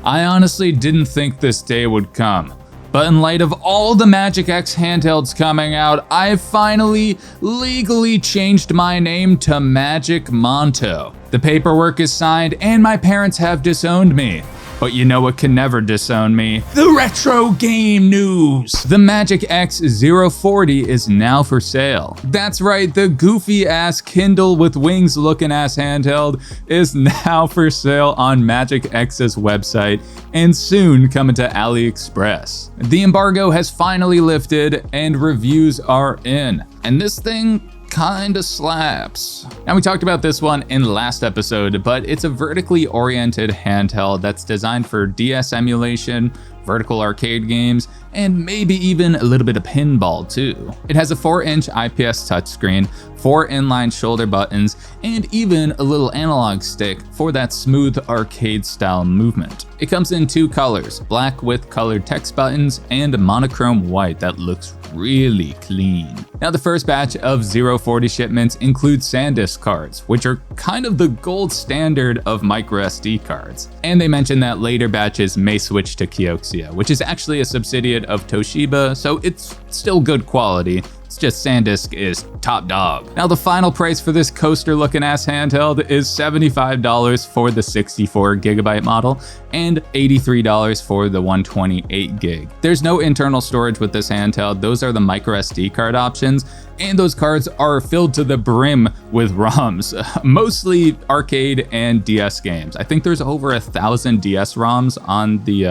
I honestly didn't think this day would come. But in light of all the MagicX handhelds coming out, I've finally legally changed my name to Magic Monto. The paperwork is signed and my parents have disowned me. But you know what can never disown me? The retro game news! The MagicX 040 is now for sale. That's right, the goofy ass Kindle with wings looking ass handheld is now for sale on MagicX's website and soon coming to AliExpress. The embargo has finally lifted and reviews are in. And this thing kinda slaps. Now we talked about this one in last episode, but it's a vertically oriented handheld that's designed for DS emulation, vertical arcade games, and maybe even a little bit of pinball too. It has a 4-inch IPS touchscreen, 4 inline shoulder buttons, and even a little analog stick for that smooth arcade style movement. It comes in 2 colors, black with colored text buttons and monochrome white that looks really clean. Now the first batch of 040 shipments include SanDisk cards, which are kind of the gold standard of microSD cards. And they mention that later batches may switch to Kioxia, which is actually a subsidiary of Toshiba, so it's still good quality. It's just SanDisk is top dog. Now the final price for this coaster looking ass handheld is $75 for the 64GB model and $83 for the 128GB. There's no internal storage with this handheld, those are the microSD card options, and those cards are filled to the brim with ROMs, mostly arcade and DS games. I think there's over 1,000 DS ROMs on the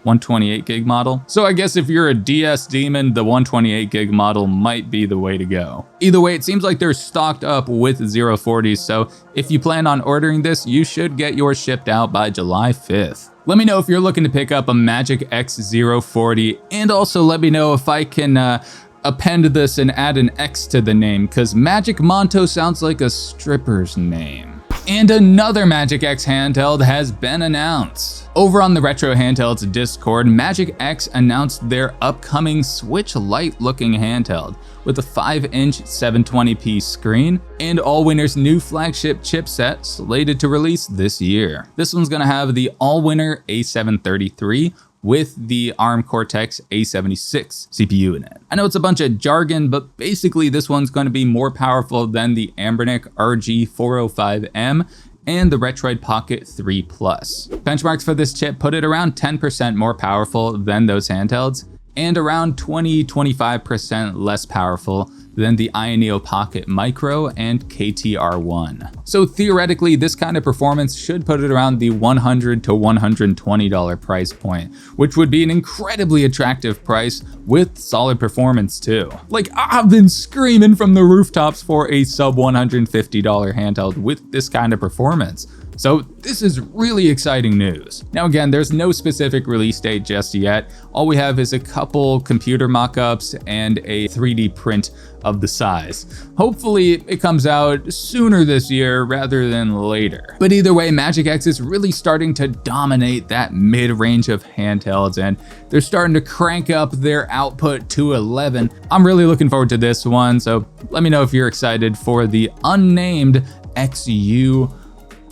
128GB model. So I guess if you're a DS demon, the 128GB model might be the way to go. Either way, it seems like they're stocked up with 040s, so if you plan on ordering this, you should get yours shipped out by July 5th. Let me know if you're looking to pick up a MagicX 040, and also let me know if I can append this and add an X to the name, because Magic Monto sounds like a stripper's name. And another MagicX handheld has been announced. Over on the Retro Handhelds Discord, MagicX announced their upcoming Switch Lite looking handheld with a 5-inch 720p screen and Allwinner's new flagship chipset slated to release this year. This one's gonna have the Allwinner A733 with the ARM Cortex A76 CPU in it. I know it's a bunch of jargon, but basically this one's going to be more powerful than the Anbernic RG405M and the Retroid Pocket 3 Plus. Benchmarks for this chip put it around 10% more powerful than those handhelds and around 20-25% less powerful than the Ioneo Pocket Micro and KTR1. So theoretically, this kind of performance should put it around the $100 to $120 price point, which would be an incredibly attractive price with solid performance too. Like, I've been screaming from the rooftops for a sub $150 handheld with this kind of performance. So this is really exciting news. Now again, there's no specific release date just yet. All we have is a couple computer mock-ups and a 3D print of the size. Hopefully it comes out sooner this year rather than later. But either way, MagicX is really starting to dominate that mid-range of handhelds and they're starting to crank up their output to 11. I'm really looking forward to this one, so let me know if you're excited for the unnamed XU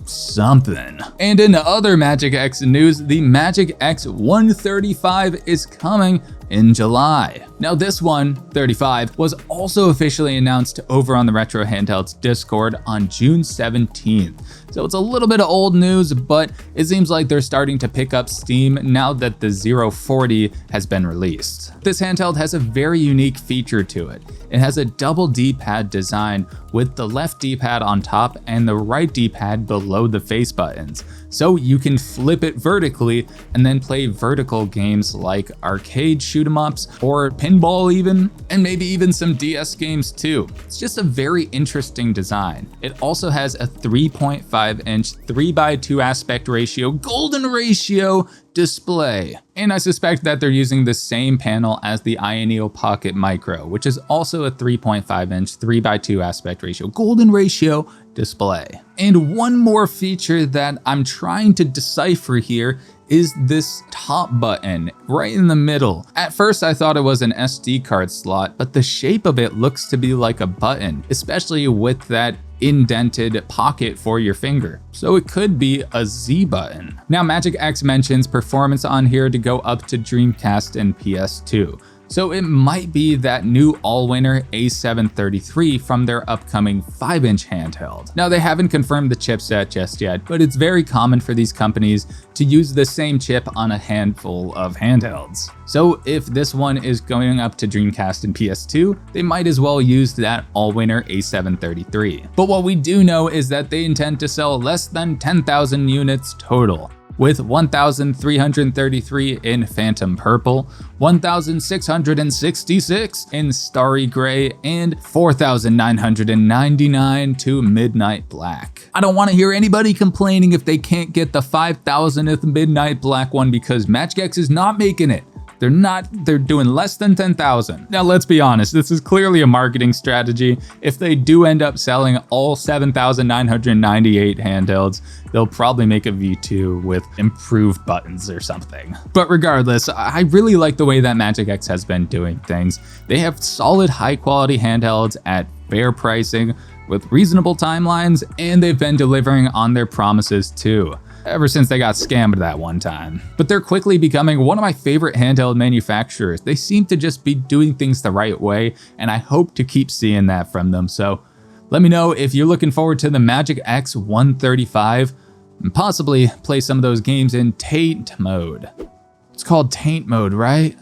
something. And in other MagicX news, the MagicX 135 is coming in July. Now this 135 was also officially announced over on the Retro Handhelds Discord on June 17th. So it's a little bit of old news, but it seems like they're starting to pick up steam now that the 040 has been released. This handheld has a very unique feature to it. It has a double D-pad design with the left D-pad on top and the right D-pad below the face buttons. So you can flip it vertically and then play vertical games like arcade shoot 'em ups or pinball even, and maybe even some DS games too. It's just a very interesting design. It also has a 3.5-inch 3:2 aspect ratio golden ratio display. And I suspect that they're using the same panel as the Ioneo Pocket Micro, which is also a 3.5-inch 3:2 aspect ratio golden ratio display. And one more feature that I'm trying to decipher here is this top button right in the middle. At first I thought it was an SD card slot, but the shape of it looks to be like a button, especially with that indented pocket for your finger. So it could be a Z button. Now MagicX mentions performance on here to go up to Dreamcast and PS2. So it might be that new all-winner A733 from their upcoming 5-inch handheld. Now they haven't confirmed the chipset just yet, but it's very common for these companies to use the same chip on a handful of handhelds. So if this one is going up to Dreamcast and PS2, they might as well use that all-winner A733. But what we do know is that they intend to sell less than 10,000 units total, with 1,333 in Phantom Purple, 1,666 in Starry Gray, and 4,999 to Midnight Black. I don't want to hear anybody complaining if they can't get the 5,000th Midnight Black one because MagicX is not making it. They're doing less than 10,000. Now let's be honest, this is clearly a marketing strategy. If they do end up selling all 7,998 handhelds, they'll probably make a V2 with improved buttons or something. But regardless, I really like the way that MagicX has been doing things. They have solid high quality handhelds at fair pricing with reasonable timelines, and they've been delivering on their promises too, ever since they got scammed that one time. But they're quickly becoming one of my favorite handheld manufacturers. They seem to just be doing things the right way, and I hope to keep seeing that from them. So let me know if you're looking forward to the MagicX 135 and possibly play some of those games in Taint mode. It's called Taint mode, right?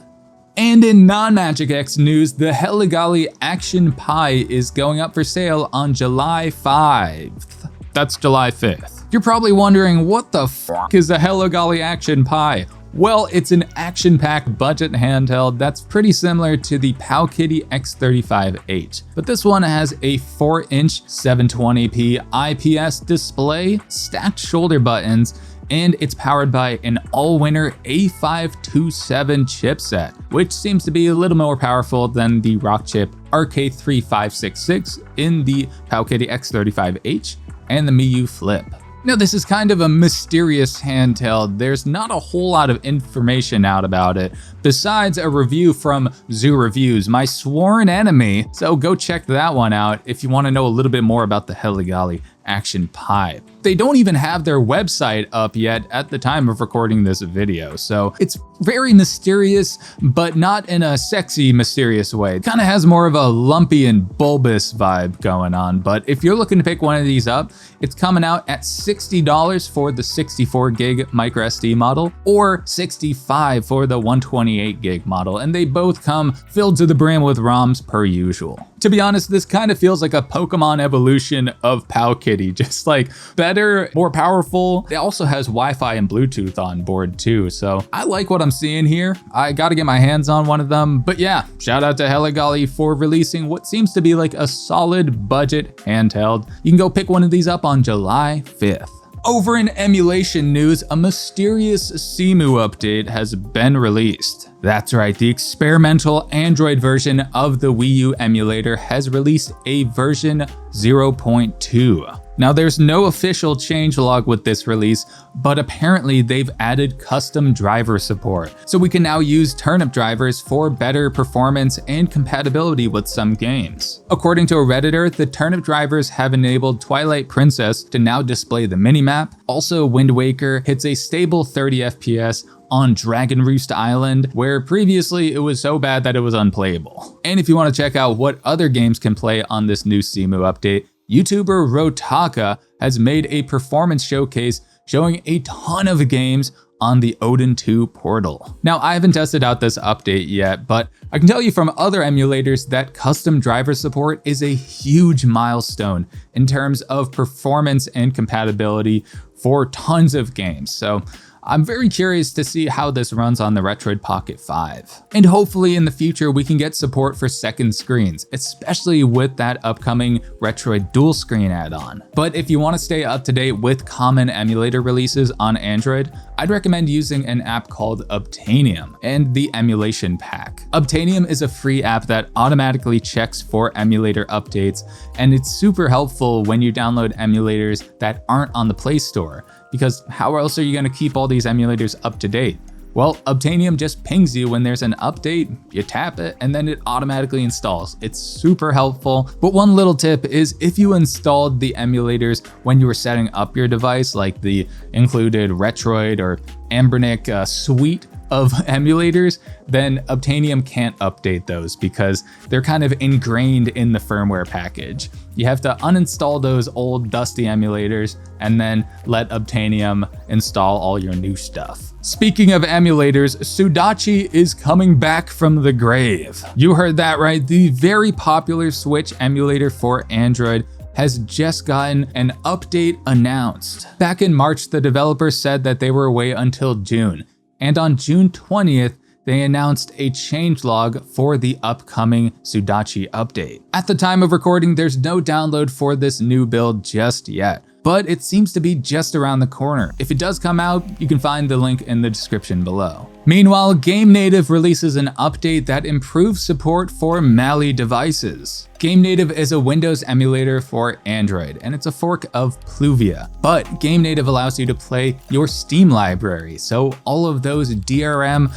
And in non-MagicX news, the Helegaly Action Pi is going up for sale on July 5th. That's July 5th. You're probably wondering, what the fuck is a Helegaly Action Pi? Well, it's an action-packed budget handheld that's pretty similar to the Powkiddy X35H, but this one has a 4-inch 720p IPS display, stacked shoulder buttons, and it's powered by an all-winner A527 chipset, which seems to be a little more powerful than the Rockchip RK3566 in the Powkiddy X35H and the MiiU Flip. Now this is kind of a mysterious handheld. There's not a whole lot of information out about it, besides a review from Zoo Reviews, my sworn enemy. So go check that one out if you want to know a little bit more about the Helegaly Action Pi. They don't even have their website up yet at the time of recording this video, so it's very mysterious, but not in a sexy, mysterious way. It kind of has more of a lumpy and bulbous vibe going on, but if you're looking to pick one of these up, it's coming out at $60 for the 64 gig microSD model or $65 for the 128 gig model, and they both come filled to the brim with ROMs per usual. To be honest, this kind of feels like a Pokemon evolution of Powkiddy, just like better, more powerful. It also has Wi-Fi and Bluetooth on board too, so I like what I'm seeing here. I gotta get my hands on one of them, but yeah, shout out to Helegaly for releasing what seems to be like a solid budget handheld. You can go pick one of these up on July 5th. Over in emulation news, a mysterious Cemu update has been released. That's right, the experimental Android version of the WiiU emulator has released a version 0.2. Now there's no official changelog with this release, but apparently they've added custom driver support. So we can now use turnip drivers for better performance and compatibility with some games. According to a Redditor, the turnip drivers have enabled Twilight Princess to now display the minimap. Also, Wind Waker hits a stable 30 FPS on Dragon Roost Island, where previously it was so bad that it was unplayable. And if you want to check out what other games can play on this new Cemu update, YouTuber RoeTaKa has made a performance showcase showing a ton of games on the Odin 2 portal. Now, I haven't tested out this update yet, but I can tell you from other emulators that custom driver support is a huge milestone in terms of performance and compatibility for tons of games. So I'm very curious to see how this runs on the Retroid Pocket 5. And hopefully in the future we can get support for second screens, especially with that upcoming Retroid dual screen add-on. But if you want to stay up to date with common emulator releases on Android, I'd recommend using an app called Obtainium and the Emulation Pack. Obtainium is a free app that automatically checks for emulator updates, and it's super helpful when you download emulators that aren't on the Play Store, because how else are you going to keep all these emulators up to date? Well, Obtainium just pings you when there's an update, you tap it, and then it automatically installs. It's super helpful. But one little tip is if you installed the emulators when you were setting up your device, like the included Retroid or Anbernic suite of emulators, then Obtainium can't update those because they're kind of ingrained in the firmware package. You have to uninstall those old dusty emulators and then let Obtainium install all your new stuff. Speaking of emulators, Sudachi is coming back from the grave. You heard that right, the very popular Switch emulator for Android has just gotten an update announced. Back in March, the developer said that they were away until June, and on June 20th, they announced a changelog for the upcoming Sudachi update. At the time of recording, there's no download for this new build just yet, but it seems to be just around the corner. If it does come out, you can find the link in the description below. Meanwhile, GameNative releases an update that improves support for Mali devices. GameNative is a Windows emulator for Android, and it's a fork of Pluvia. But GameNative allows you to play your Steam library, so all of those DRM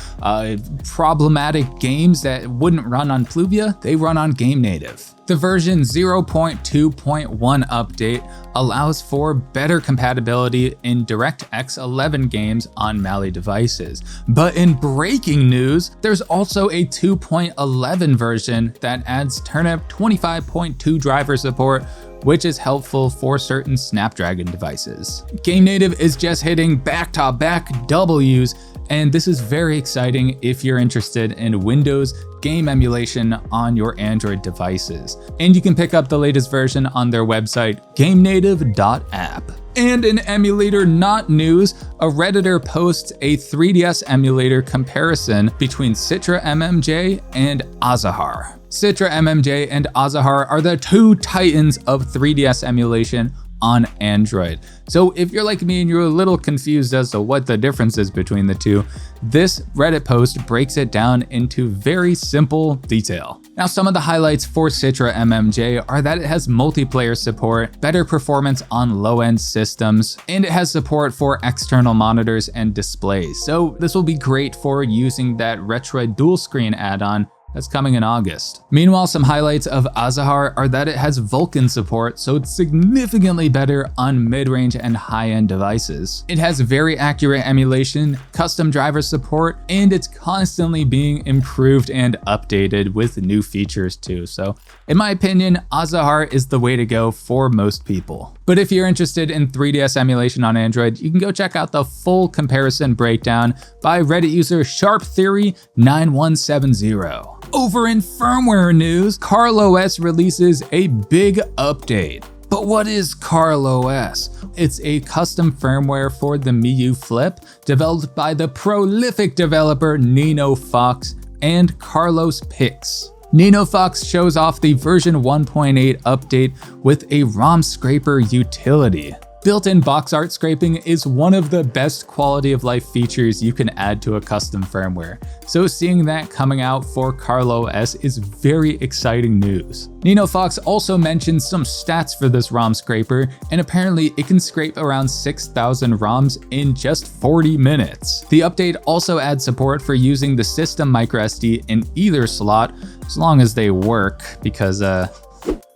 problematic games that wouldn't run on Pluvia, they run on GameNative. The version 0.2.1 update allows for better compatibility in DirectX 11 games on Mali devices. But in breaking news, there's also a 2.11 version that adds Turnip 25.2 driver support, which is helpful for certain Snapdragon devices. GameNative is just hitting back-to-back W's, and this is very exciting if you're interested in Windows game emulation on your Android devices. And you can pick up the latest version on their website, GameNative.app. And in emulator not news, a Redditor posts a 3DS emulator comparison between Citra MMJ and Azahar. Citra MMJ and Azahar are the two titans of 3DS emulation on Android. So if you're like me and you're a little confused as to what the difference is between the two, this Reddit post breaks it down into very simple detail. Now, some of the highlights for Citra MMJ are that it has multiplayer support, better performance on low-end systems, and it has support for external monitors and displays. So this will be great for using that Retroid dual screen add-on that's coming in August. Meanwhile, some highlights of Azahar are that it has Vulkan support, so it's significantly better on mid-range and high-end devices. It has very accurate emulation, custom driver support, and it's constantly being improved and updated with new features too. So in my opinion, Azahar is the way to go for most people. But if you're interested in 3DS emulation on Android, you can go check out the full comparison breakdown by Reddit user SharpTheory9170. Over in firmware news, CarlOS releases a big update. But what is CarlOS? It's a custom firmware for the MiiU Flip, developed by the prolific developer Nino Fox and Carlos Pix. Nino Fox shows off the version 1.8 update with a ROM scraper utility. Built-in box art scraping is one of the best quality of life features you can add to a custom firmware, so seeing that coming out for CarlOS is very exciting news. Nino Fox also mentions some stats for this ROM scraper, and apparently it can scrape around 6,000 ROMs in just 40 minutes. The update also adds support for using the system microSD in either slot, as long as they work, because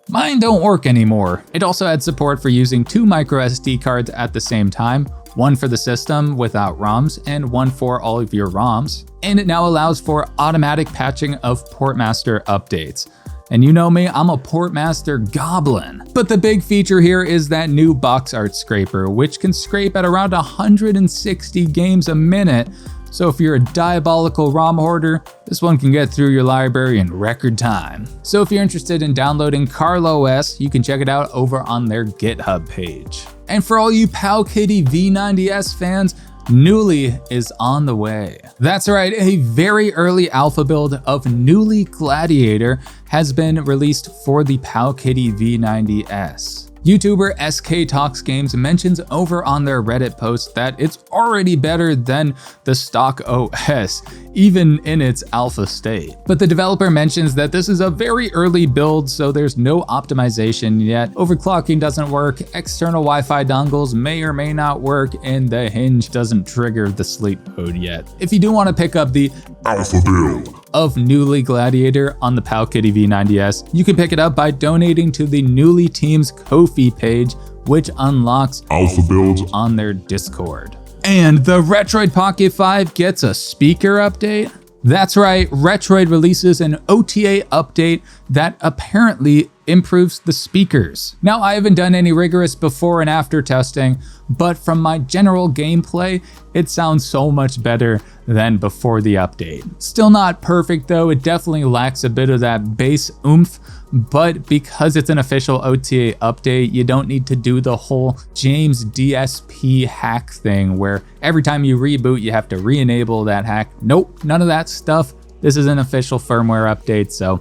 mine don't work anymore. It also adds support for using 2 microSD cards at the same time, one for the system without ROMs and one for all of your ROMs. And it now allows for automatic patching of Portmaster updates. And you know me, I'm a Portmaster goblin. But the big feature here is that new box art scraper, which can scrape at around 160 games a minute. So if you're a diabolical ROM hoarder, this one can get through your library in record time. So if you're interested in downloading CarlOS, you can check it out over on their GitHub page. And for all you Powkiddy V90S fans, Knulli is on the way. That's right, a very early alpha build of Knulli Gladiator has been released for the Powkiddy V90S. YouTuber SK Talks Games mentions over on their Reddit post that it's already better than the stock OS, even in its alpha state. But the developer mentions that this is a very early build, so there's no optimization yet. Overclocking doesn't work, external Wi-Fi dongles may or may not work, and the hinge doesn't trigger the sleep mode yet. If you do want to pick up the alpha build of Knulli Gladiator on the Powkiddy V90S, you can pick it up by donating to the Knulli team's Ko-fi page, which unlocks alpha builds on their Discord. And the Retroid Pocket 5 gets a speaker update? That's right, Retroid releases an OTA update that apparently improves the speakers. Now, I haven't done any rigorous before and after testing, but from my general gameplay, it sounds so much better than before the update. Still not perfect though, it definitely lacks a bit of that bass oomph, but because it's an official OTA update, you don't need to do the whole James DSP hack thing where every time you reboot, you have to re-enable that hack. Nope, none of that stuff. This is an official firmware update, so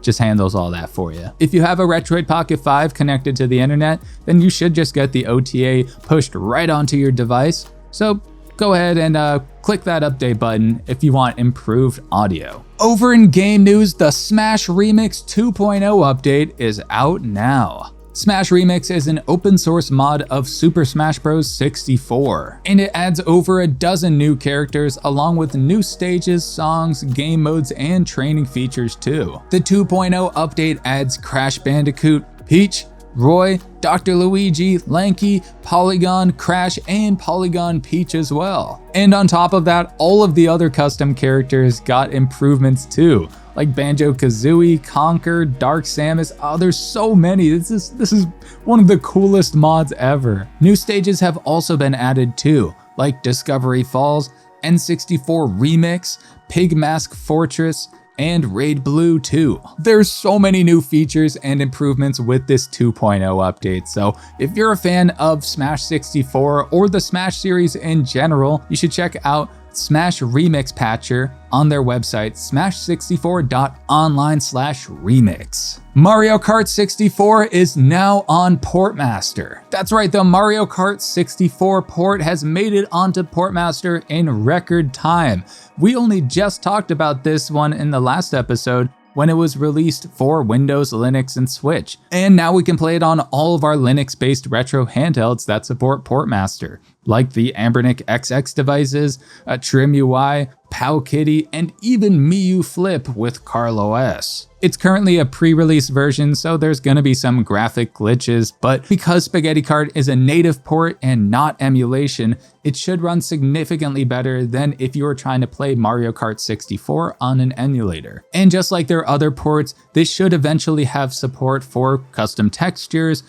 just handles all that for you. If you have a Retroid Pocket 5 connected to the internet, then you should just get the OTA pushed right onto your device. So go ahead and click that update button if you want improved audio. Over in game news, the Smash Remix 2.0 update is out now. Smash Remix is an open source mod of Super Smash Bros. 64, and it adds over a dozen new characters along with new stages, songs, game modes, and training features too. The 2.0 update adds Crash Bandicoot, Peach, Roy, Dr. Luigi, Lanky, Polygon, Crash, and Polygon Peach as well. And on top of that, all of the other custom characters got improvements too, like Banjo-Kazooie, Conker, Dark Samus. Oh, there's so many. This is one of the coolest mods ever. New stages have also been added too, like Discovery Falls, N64 Remix, Pig Mask Fortress, and Raid Blue 2. There's so many new features and improvements with this 2.0 update, so if you're a fan of Smash 64 or the Smash series in general, you should check out Smash Remix Patcher on their website, smash64.online/remix. Mario Kart 64 is now on Portmaster. That's right, the Mario Kart 64 port has made it onto Portmaster in record time. We only just talked about this one in the last episode when it was released for Windows, Linux, and Switch. And now we can play it on all of our Linux-based retro handhelds that support Portmaster, like the Anbernic XX devices, TrimUI, Powkiddy, and even MiiU Flip with CarlOS. It's currently a pre-release version, so there's gonna be some graphic glitches, but because Spaghetti Kart is a native port and not emulation, it should run significantly better than if you were trying to play Mario Kart 64 on an emulator. And just like their other ports, this should eventually have support for custom textures,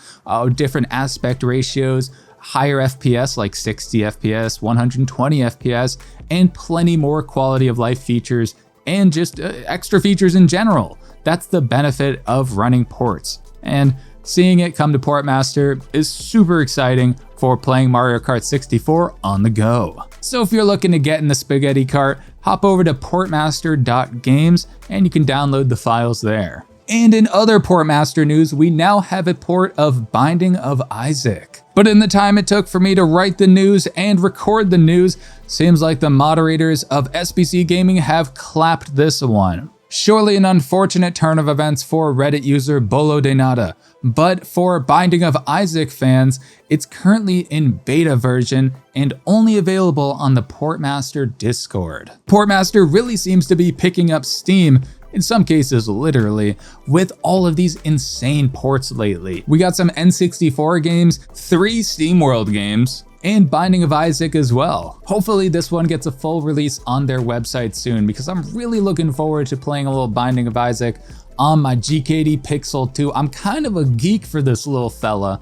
different aspect ratios, higher FPS like 60 FPS, 120 FPS, and plenty more quality of life features and just extra features in general. That's the benefit of running ports. And seeing it come to Portmaster is super exciting for playing Mario Kart 64 on the go. So if you're looking to get in the Spaghetti Kart, hop over to portmaster.games and you can download the files there. And in other Portmaster news, we now have a port of Binding of Isaac. But in the time it took for me to write the news and record the news, seems like the moderators of SBC Gaming have clapped this one. Surely an unfortunate turn of events for Reddit user Bolo de Nada, but for Binding of Isaac fans, it's currently in beta version and only available on the Portmaster Discord. Portmaster really seems to be picking up steam, in some cases literally, with all of these insane ports lately. We got some N64 games, 3 SteamWorld games, and Binding of Isaac as well. Hopefully this one gets a full release on their website soon, because I'm really looking forward to playing a little Binding of Isaac on my GKD Pixel 2. I'm kind of a geek for this little fella,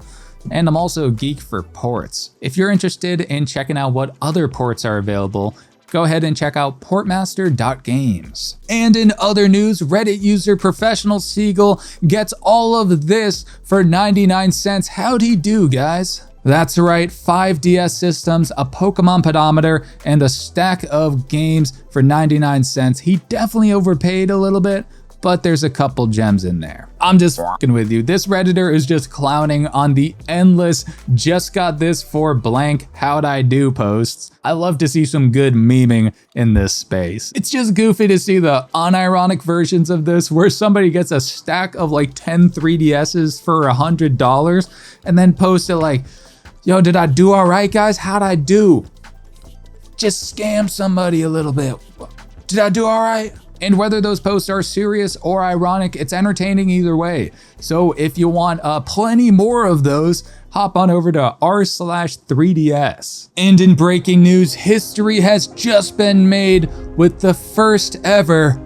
and I'm also a geek for ports. If you're interested in checking out what other ports are available, go ahead and check out portmaster.games. And in other news, Reddit user Professional Seagull gets all of this for 99 cents. How'd he do, guys? That's right, 5 DS systems, a Pokemon pedometer, and a stack of games for 99 cents. He definitely overpaid a little bit, but there's a couple gems in there. I'm just f***ing with you. This Redditor is just clowning on the endless just got this for blank how'd I do posts. I love to see some good memeing in this space. It's just goofy to see the unironic versions of this where somebody gets a stack of like 10 3DSs for $100 and then post it like, yo, did I do all right, guys? How'd I do? Just scam somebody a little bit. Did I do all right? And whether those posts are serious or ironic, it's entertaining either way. So if you want plenty more of those, hop on over to r/3ds. And in breaking news, history has just been made with the first ever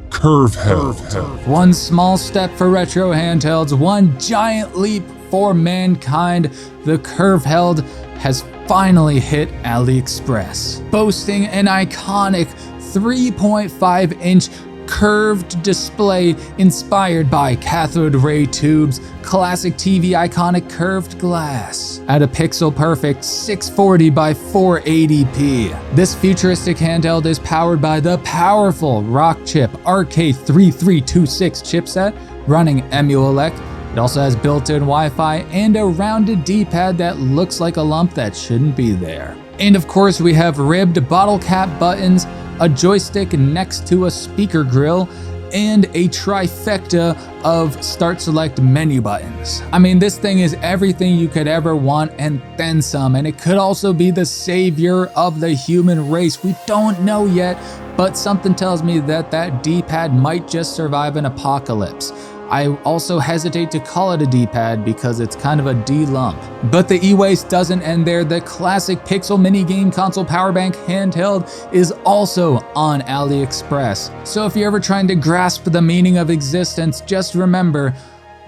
Curveheld. One small step for retro handhelds, one giant leap for mankind. The Curveheld has finally hit AliExpress, boasting an iconic 3.5-inch curved display inspired by cathode ray tubes, classic TV iconic curved glass at a pixel perfect 640 by 480p. This futuristic handheld is powered by the powerful Rockchip RK3326 chipset running Emulator. It also has built-in Wi-Fi and a rounded D-pad that looks like a lump that shouldn't be there. And of course we have ribbed bottle cap buttons, a joystick next to a speaker grill, and a trifecta of start select menu buttons. I mean, this thing is everything you could ever want and then some, and it could also be the savior of the human race. We don't know yet, but something tells me that that D-pad might just survive an apocalypse. I also hesitate to call it a D-pad because it's kind of a D-lump. But the e-waste doesn't end there. The classic Pixel mini game console power bank handheld is also on AliExpress. So if you're ever trying to grasp the meaning of existence, just remember,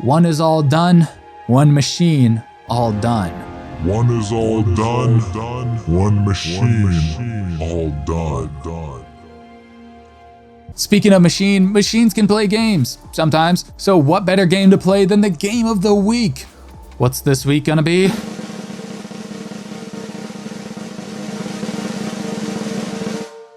one is all done, one machine all done. One is all done, one machine all done. Speaking of machines can play games sometimes. So what better game to play than the game of the week? What's this week gonna be?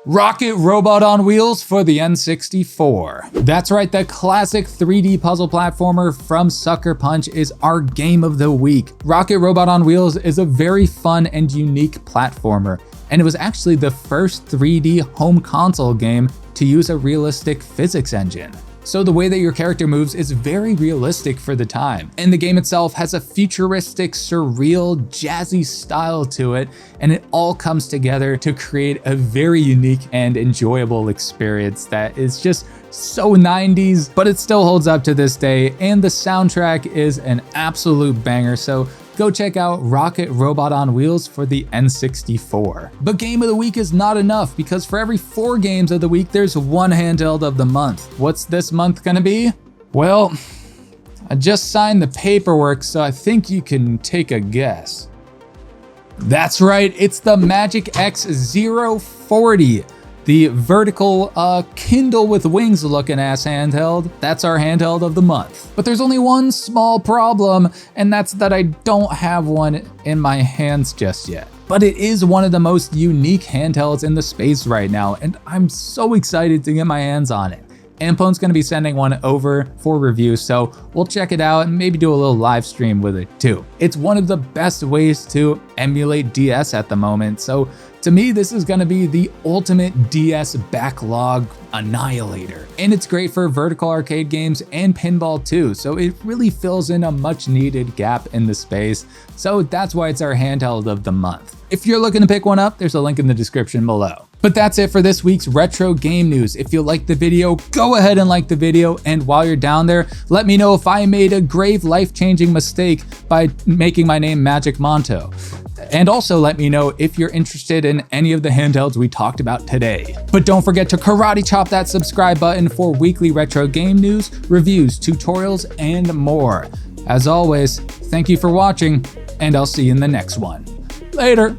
Rocket Robot on Wheels for the N64. That's right, the classic 3D puzzle platformer from Sucker Punch is our game of the week. Rocket Robot on Wheels is a very fun and unique platformer, and it was actually the first 3D home console game to use a realistic physics engine. So the way that your character moves is very realistic for the time. And the game itself has a futuristic, surreal, jazzy style to it, and it all comes together to create a very unique and enjoyable experience that is just so 90s, but it still holds up to this day, and the soundtrack is an absolute banger, so go check out Rocket Robot on Wheels for the N64. But Game of the Week is not enough, because for every 4 games of the week, there's one handheld of the month. What's this month gonna be? Well, I just signed the paperwork, so I think you can take a guess. That's right, it's the MagicX 040. The vertical Kindle with wings looking ass handheld. That's our handheld of the month. But there's only one small problem, and that's that I don't have one in my hands just yet. But it is one of the most unique handhelds in the space right now, and I'm so excited to get my hands on it. Ampone's gonna be sending one over for review, so we'll check it out and maybe do a little live stream with it too. It's one of the best ways to emulate DS at the moment, so to me, this is gonna be the ultimate DS backlog annihilator. And it's great for vertical arcade games and pinball too, so it really fills in a much needed gap in the space. So that's why it's our handheld of the month. If you're looking to pick one up, there's a link in the description below. But that's it for this week's retro game news. If you liked the video, go ahead and like the video. And while you're down there, let me know if I made a grave life-changing mistake by making my name Magic Monto. And also let me know if you're interested in any of the handhelds we talked about today. But don't forget to karate chop that subscribe button for weekly retro game news, reviews, tutorials, and more. As always, thank you for watching, and I'll see you in the next one. Later.